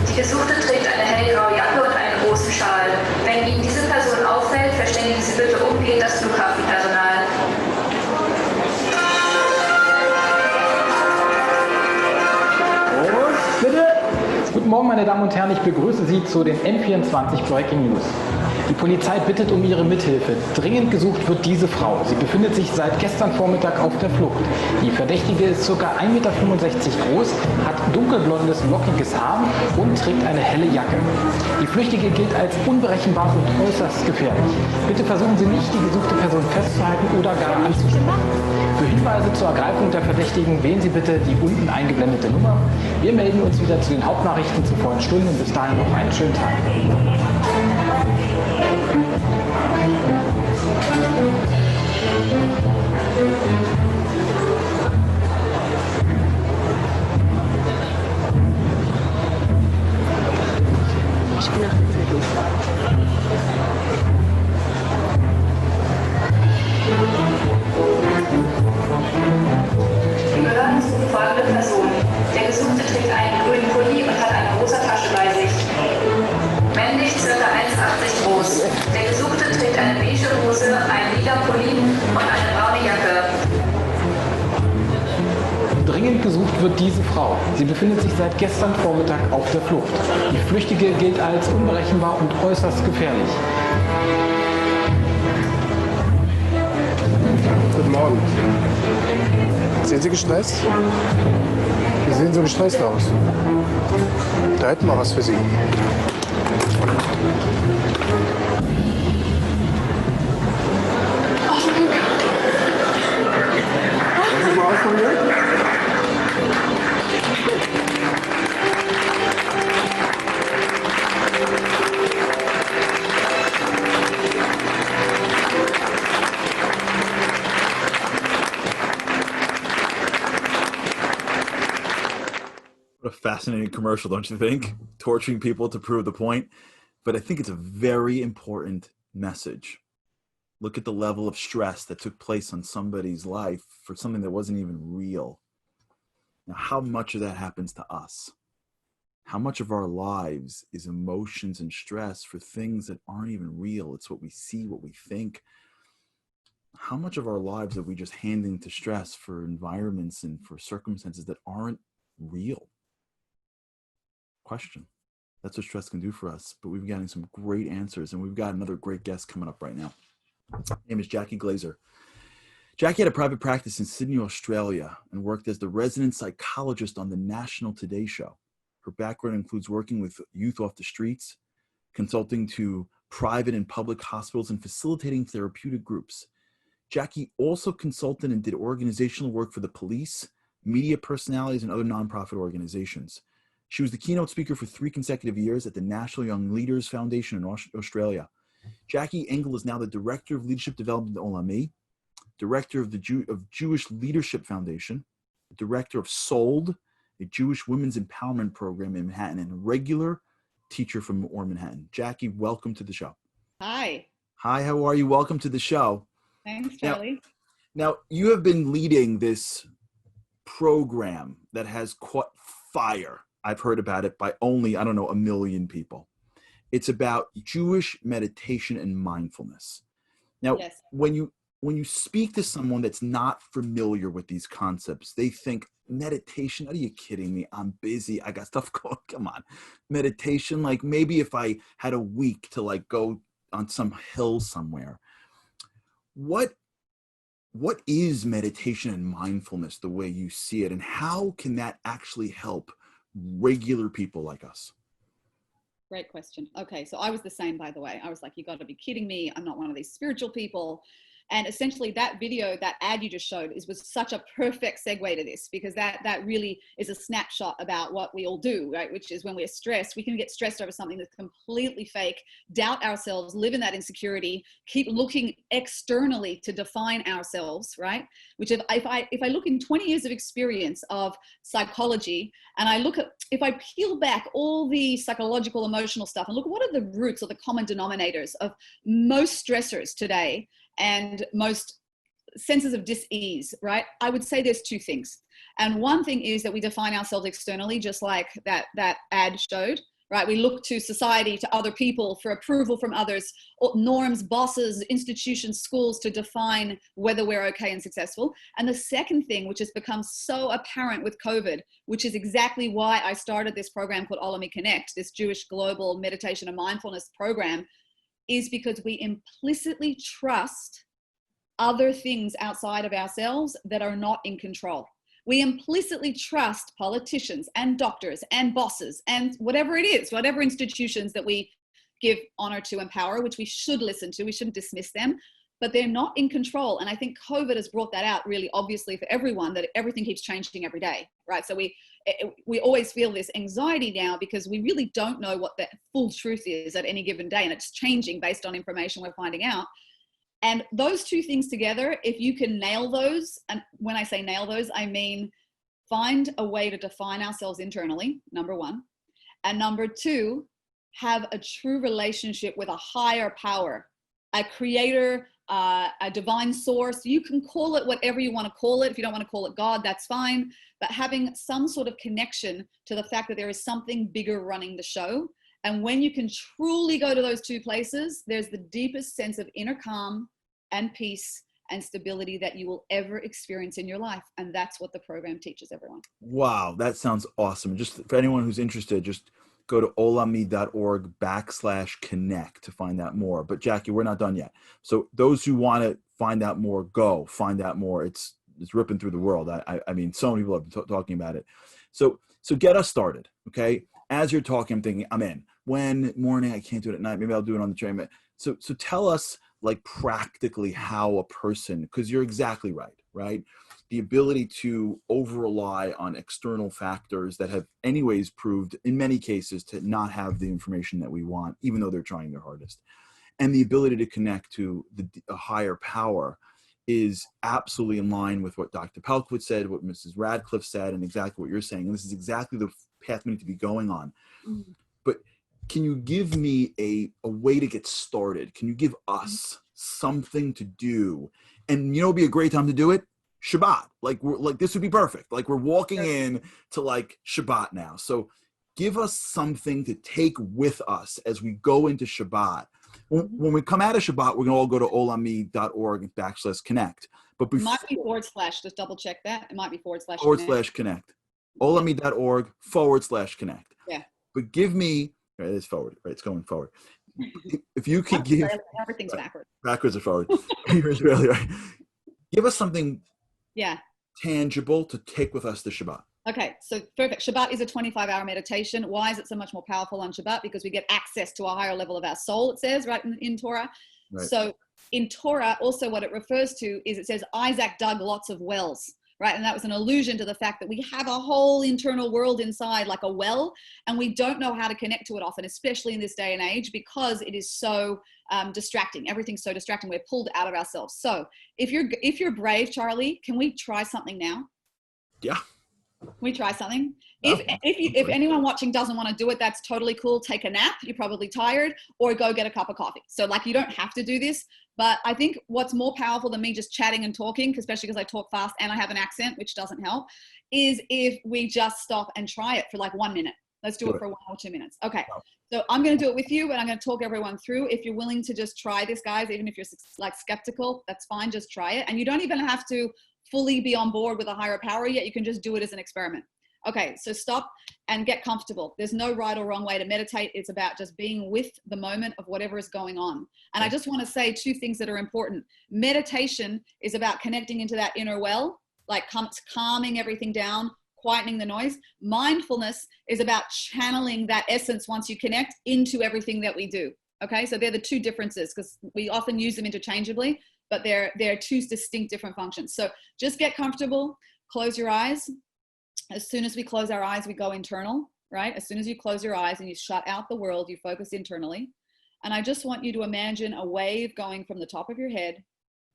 Die Gesuchte trägt eine hellgraue Jacke und einen großen Schal. Wenn Ihnen diese Person auffällt, verständigen Sie bitte umgehend das Flughafenpersonal. Bitte. Guten Morgen, meine Damen und Herren, ich begrüße Sie zu den N24 Breaking News. Die Polizei bittet um Ihre Mithilfe. Dringend gesucht wird diese Frau. Sie befindet sich seit gestern Vormittag auf der Flucht. Die Verdächtige ist ca. 1,65 Meter groß, hat dunkelblondes, lockiges Haar und trägt eine helle Jacke. Die Flüchtige gilt als unberechenbar und äußerst gefährlich. Bitte versuchen Sie nicht, die gesuchte Person festzuhalten oder gar anzusprechen. Für Hinweise zur Ergreifung der Verdächtigen wählen Sie bitte die unten eingeblendete Nummer. Wir melden uns wieder zu den Hauptnachrichten zu vollen Stunden und bis dahin noch einen schönen Tag. Ich bin nach der Zeitung. Die Behörden suchen folgende Person. Der Gesuchte trägt einen grünen Pulli und hat eine große Tasche bei sich. Männlich, ca. 1,80 groß. Der Gesuchte trägt eine beige Hose, einen lila Pulli und eine braune Jacke. Dringend gesucht wird diese Frau. Sie befindet sich seit gestern Vormittag auf der Flucht. Die Flüchtige gilt als unberechenbar und äußerst gefährlich. Guten Morgen. Sind Sie gestresst? Sie sehen so gestresst aus. Da hätten wir was für Sie. Was ist mal aus von mir? What a fascinating commercial, don't you think? Torturing people to prove the point. But I think it's a very important message. Look at the level of stress that took place on somebody's life for something that wasn't even real. Now, how much of that happens to us? How much of our lives is emotions and stress for things that aren't even real? It's what we see, what we think. How much of our lives are we just handing to stress for environments and for circumstances that aren't real? Question. That's what stress can do for us. But we've gotten some great answers, and we've got another great guest coming up right now. Her name is Jackie Glazer. Jackie had a private practice in Sydney, Australia, and worked as the resident psychologist on the National Today Show. Her background includes working with youth off the streets, consulting to private and public hospitals, and facilitating therapeutic groups. Jackie also consulted and did organizational work for the police, media personalities, and other nonprofit organizations. She was the keynote speaker for 3 consecutive years at the National Young Leaders Foundation in Australia. Jackie Engel is now the Director of Leadership Development at Olami, Director of the Jewish Leadership Foundation, Director of SOLD, a Jewish Women's Empowerment Program in Manhattan, and a regular teacher from Manhattan. Jackie, welcome to the show. Hi. Hi, how are you? Welcome to the show. Thanks, Charlie. Now you have been leading this program that has caught fire. I've heard about it by only, I don't know, 1 million people. It's about Jewish meditation and mindfulness. Now, yes. when you speak to someone that's not familiar with these concepts, they think, meditation? Are you kidding me? I'm busy. I got stuff going. Come on. Meditation, like maybe if I had a week to like go on some hill somewhere. What is meditation and mindfulness the way you see it? And how can that actually help regular people like us? Great question. Okay, so I was the same, by the way. I was like, you got to be kidding me. I'm not one of these spiritual people. And essentially that video, that ad you just showed was such a perfect segue to this, because that really is a snapshot about what we all do, right? Which is when we're stressed, we can get stressed over something that's completely fake, doubt ourselves, live in that insecurity, keep looking externally to define ourselves, right? Which if I look in 20 years of experience of psychology, and I look at, if I peel back all the psychological, emotional stuff and look at what are the roots or the common denominators of most stressors today, and most senses of dis-ease, right? I would say there's 2 things. And one thing is that we define ourselves externally, just like that ad showed, right? We look to society, to other people for approval from others, or norms, bosses, institutions, schools to define whether we're okay and successful. And the second thing, which has become so apparent with COVID, which is exactly why I started this program called Olami Connect, this Jewish global meditation and mindfulness program, is because we implicitly trust other things outside of ourselves that are not in control. We implicitly trust politicians and doctors and bosses and whatever it is, whatever institutions that we give honor to and power, which we should listen to, we shouldn't dismiss them, but they're not in control. And I think COVID has brought that out really obviously for everyone, that everything keeps changing every day, right? So we always feel this anxiety now because we really don't know what the full truth is at any given day. And it's changing based on information we're finding out. And those 2 things together, if you can nail those, and when I say nail those, I mean find a way to define ourselves internally, number 1. And number 2, have a true relationship with a higher power, a creator, a divine source. You can call it whatever you want to call it. If you don't want to call it God, that's fine. But having some sort of connection to the fact that there is something bigger running the show. And when you can truly go to those 2 places, there's the deepest sense of inner calm and peace and stability that you will ever experience in your life. And that's what the program teaches everyone. Wow, that sounds awesome. Just for anyone who's interested, just go to olami.org/connect to find out more. But Jackie, we're not done yet. So those who want to find out more, go find out more. It's ripping through the world. I mean, so many people have been talking about it. So get us started, okay? As you're talking, I'm thinking, I'm in. When morning, I can't do it at night. Maybe I'll do it on the train. So tell us, like, practically how a person, because you're exactly right? The ability to over-rely on external factors that have anyways proved, in many cases, to not have the information that we want, even though they're trying their hardest. And the ability to connect to a higher power is absolutely in line with what Dr. Pelkwood said, what Mrs. Radcliffe said, and exactly what you're saying. And this is exactly the path we need to be going on. Mm-hmm. But can you give me a way to get started? Can you give us something to do? And it'd be a great time to do it. Shabbat. This would be perfect. Like we're walking in to like Shabbat now. So give us something to take with us as we go into Shabbat. When we come out of Shabbat, we're going to all go to olami.org/connect. But before, it might be /, just double check that. It might be /connect. olami.org/connect. Yeah. But give me, right, it's forward, right? It's going forward. If you could give, everything's backwards. Backwards or forward. Really right. Give us something tangible to take with us to Shabbat. Okay, so perfect. Shabbat is a 25-hour meditation. Why is it so much more powerful on Shabbat? Because we get access to a higher level of our soul, it says, right, in Torah. Right. So in Torah, also what it refers to is it says Isaac dug lots of wells, right? And that was an allusion to the fact that we have a whole internal world inside, like a well, and we don't know how to connect to it often, especially in this day and age, because it is so distracting. Everything's so distracting. We're pulled out of ourselves. So if you're brave, Charlie, can we try something now? Yeah. We try something. If anyone watching doesn't want to do it, that's totally cool. Take a nap. You're probably tired, or go get a cup of coffee. So you don't have to do this, but I think what's more powerful than me just chatting and talking, especially because I talk fast and I have an accent, which doesn't help, is if we just stop and try it for 1 minute. Let's do it for 1 or 2 minutes. Okay. So I'm going to do it with you, and I'm going to talk everyone through. If you're willing to just try this, guys, even if you're skeptical, that's fine. Just try it. And you don't even have to fully be on board with a higher power yet. You can just do it as an experiment. Okay, so stop and get comfortable. There's no right or wrong way to meditate. It's about just being with the moment of whatever is going on. And I just want to say 2 things that are important. Meditation is about connecting into that inner well, calming everything down, quietening the noise. Mindfulness is about channeling that essence once you connect into everything that we do. Okay, so they're the 2 differences, because we often use them interchangeably, but they're 2 distinct different functions. So just get comfortable, close your eyes. As soon as we close our eyes, we go internal, right? As soon as you close your eyes and you shut out the world, you focus internally. And I just want you to imagine a wave going from the top of your head,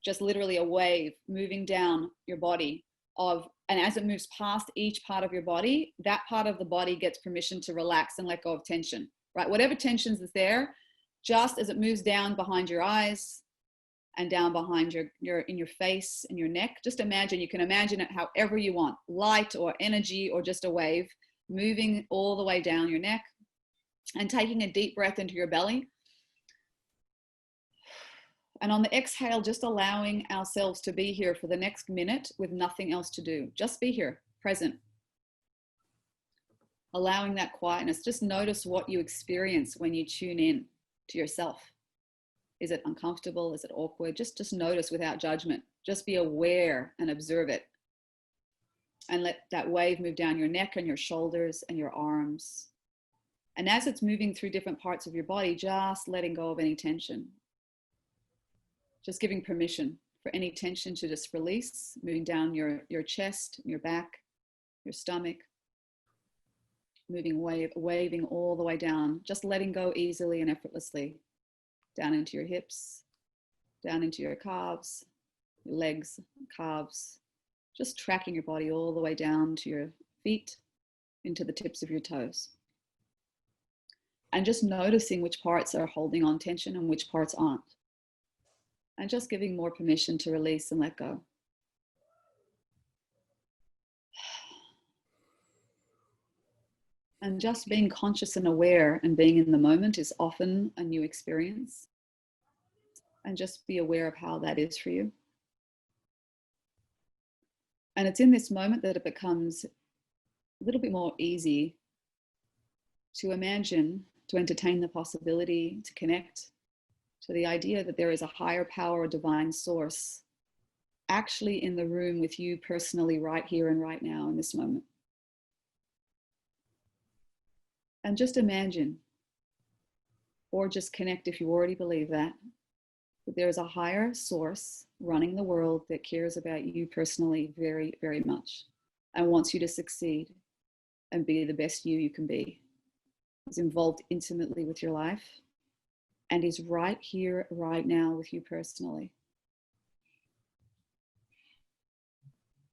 just literally a wave moving down your body and as it moves past each part of your body, that part of the body gets permission to relax and let go of tension, right? Whatever tensions is there, just as it moves down behind your eyes and down behind in your face and your neck, just imagine, you can imagine it however you want, light or energy or just a wave moving all the way down your neck, and taking a deep breath into your belly. And on the exhale, just allowing ourselves to be here for the next minute with nothing else to do. Just be here, present. Allowing that quietness. Just notice what you experience when you tune in to yourself. Is it uncomfortable? Is it awkward? Just notice without judgment. Just be aware and observe it. And let that wave move down your neck and your shoulders and your arms. And as it's moving through different parts of your body, just letting go of any tension. Just giving permission for any tension to just release, moving down your chest, your back, your stomach, waving all the way down, just letting go easily and effortlessly, down into your hips, down into your calves, your legs, calves, just tracking your body all the way down to your feet, into the tips of your toes. And just noticing which parts are holding on tension and which parts aren't. And just giving more permission to release and let go. And just being conscious and aware and being in the moment is often a new experience. And just be aware of how that is for you. And it's in this moment that it becomes a little bit more easy to imagine, to entertain the possibility, to connect to the idea that there is a higher power or divine source actually in the room with you personally right here and right now in this moment. And just imagine, or just connect if you already believe that there is a higher source running the world that cares about you personally very, very much and wants you to succeed and be the best you can be. Is involved intimately with your life and is right here, right now with you personally.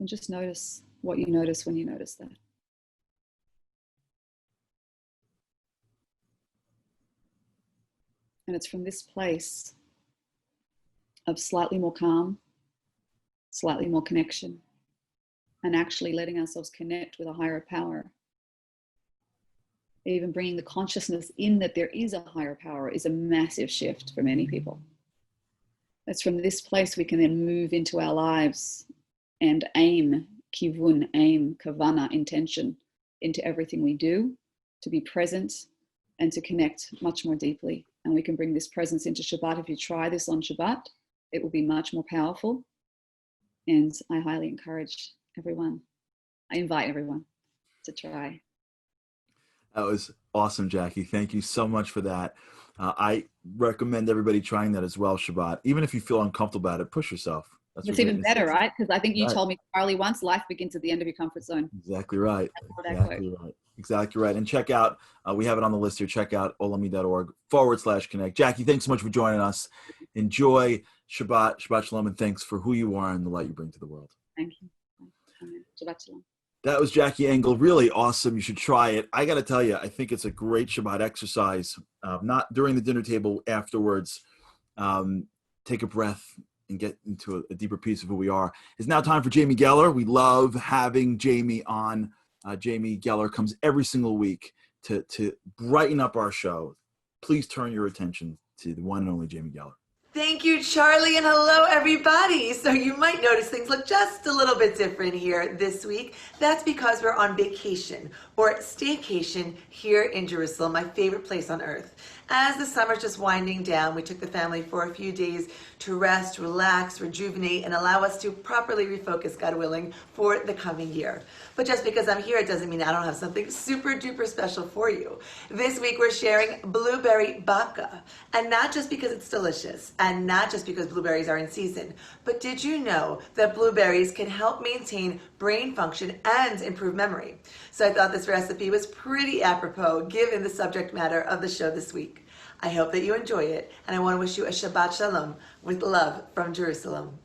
And just notice what you notice when you notice that. And it's from this place of slightly more calm, slightly more connection, and actually letting ourselves connect with a higher power. Even bringing the consciousness in that there is a higher power is a massive shift for many people. It's from this place we can then move into our lives and aim, kivun, aim, kavana, intention, into everything we do, to be present and to connect much more deeply. And we can bring this presence into Shabbat. If you try this on Shabbat, it will be much more powerful. And I highly encourage everyone, I invite everyone to try. That was awesome, Jackie. Thank you so much for that. I recommend everybody trying that as well, Shabbat. Even if you feel uncomfortable about it, push yourself. It's even better, right? Because I think you told me, Charlie, once life begins at the end of your comfort zone. Exactly right. Exactly right. And check out, we have it on the list here, check out olami.org/connect. Jackie, thanks so much for joining us. Enjoy Shabbat, Shabbat Shalom, and thanks for who you are and the light you bring to the world. Thank you. Shabbat Shalom. That was Jackie Engel. Really awesome. You should try it. I got to tell you, I think it's a great Shabbat exercise. Not during the dinner table, afterwards. Take a breath and get into a deeper piece of who we are. It's now time for Jamie Geller. We love having Jamie on. Jamie Geller comes every single week to brighten up our show. Please turn your attention to the one and only Jamie Geller. Thank you, Charlie, and hello, everybody. So you might notice things look just a little bit different here this week. That's because we're on vacation or staycation here in Jerusalem, my favorite place on earth. As the summer's just winding down, we took the family for a few days to rest, relax, rejuvenate, and allow us to properly refocus, God willing, for the coming year. But just because I'm here, it doesn't mean I don't have something super duper special for you. This week we're sharing blueberry babka, and not just because it's delicious, and not just because blueberries are in season, but did you know that blueberries can help maintain brain function and improve memory? So I thought this recipe was pretty apropos given the subject matter of the show this week. I hope that you enjoy it, and I want to wish you a Shabbat Shalom with love from Jerusalem.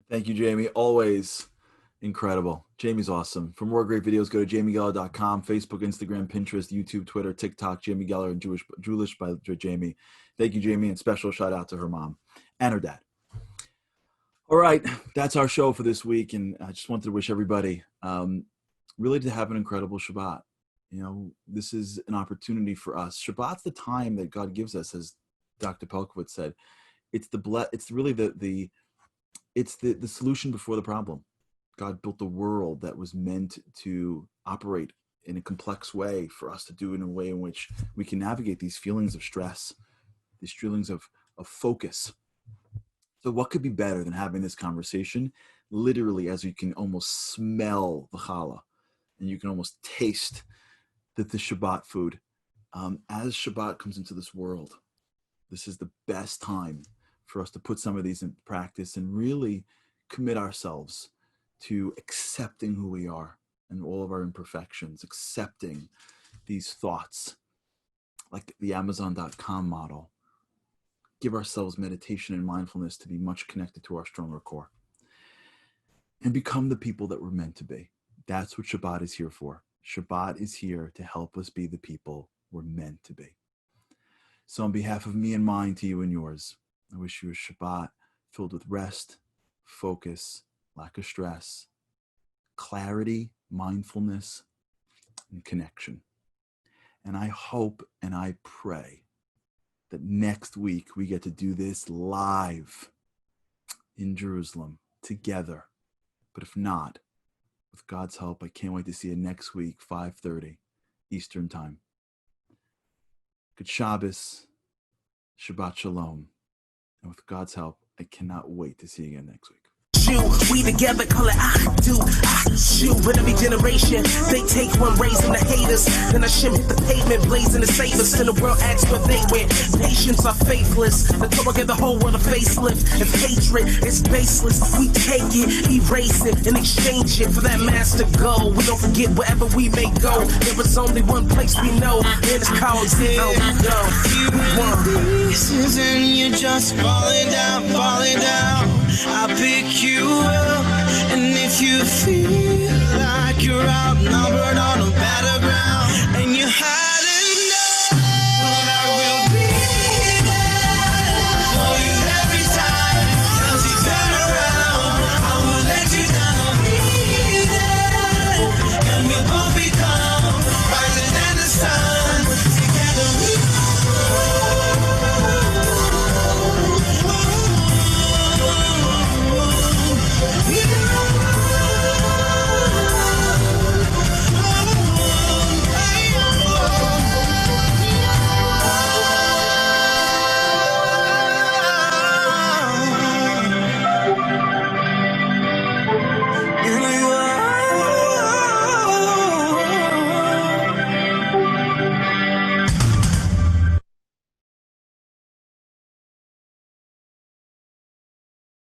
Thank you, Jamie. Always incredible. Jamie's awesome. For more great videos, go to jamiegeller.com, Facebook, Instagram, Pinterest, YouTube, Twitter, TikTok, Jamie Geller, and Jewish by Jamie. Thank you, Jamie, and special shout out to her mom and her dad. All right, that's our show for this week, and I just wanted to wish everybody really to have an incredible Shabbat. You know, this is an opportunity for us. Shabbat's the time that God gives us, as Dr. Pelkowitz said. It's really the solution before the problem. God built the world that was meant to operate in a complex way for us to do it in a way in which we can navigate these feelings of stress, these feelings of focus. So what could be better than having this conversation literally as you can almost smell the challah and you can almost taste the Shabbat food. As Shabbat comes into this world, this is the best time for us to put some of these in practice and really commit ourselves to accepting who we are and all of our imperfections, accepting these thoughts like the Amazon.com model. Give ourselves meditation and mindfulness to be much connected to our stronger core and become the people that we're meant to be. That's what Shabbat is here for. Shabbat is here to help us be the people we're meant to be. So on behalf of me and mine to you and yours, I wish you a Shabbat filled with rest, focus, lack of stress, clarity, mindfulness, and connection. And I hope and I pray that next week we get to do this live in Jerusalem together. But if not, with God's help, I can't wait to see you next week, 5:30 Eastern Time. Good Shabbos, Shabbat Shalom. And with God's help, I cannot wait to see you again next week. We together call it shoot. With every generation, they take one, raising the haters. Then I shimmy the pavement, blazing the savers. Till the world asks where they went. Patience are faithless. The Torah gave the whole world a facelift. If hatred is baseless, we take it, erase it, and exchange it for that master goal. We don't forget wherever we may go. There is only one place we know, and it's called zero. You in pieces and you're just falling down, falling down. I'll pick you up, and if you feel like you're outnumbered on a battleground,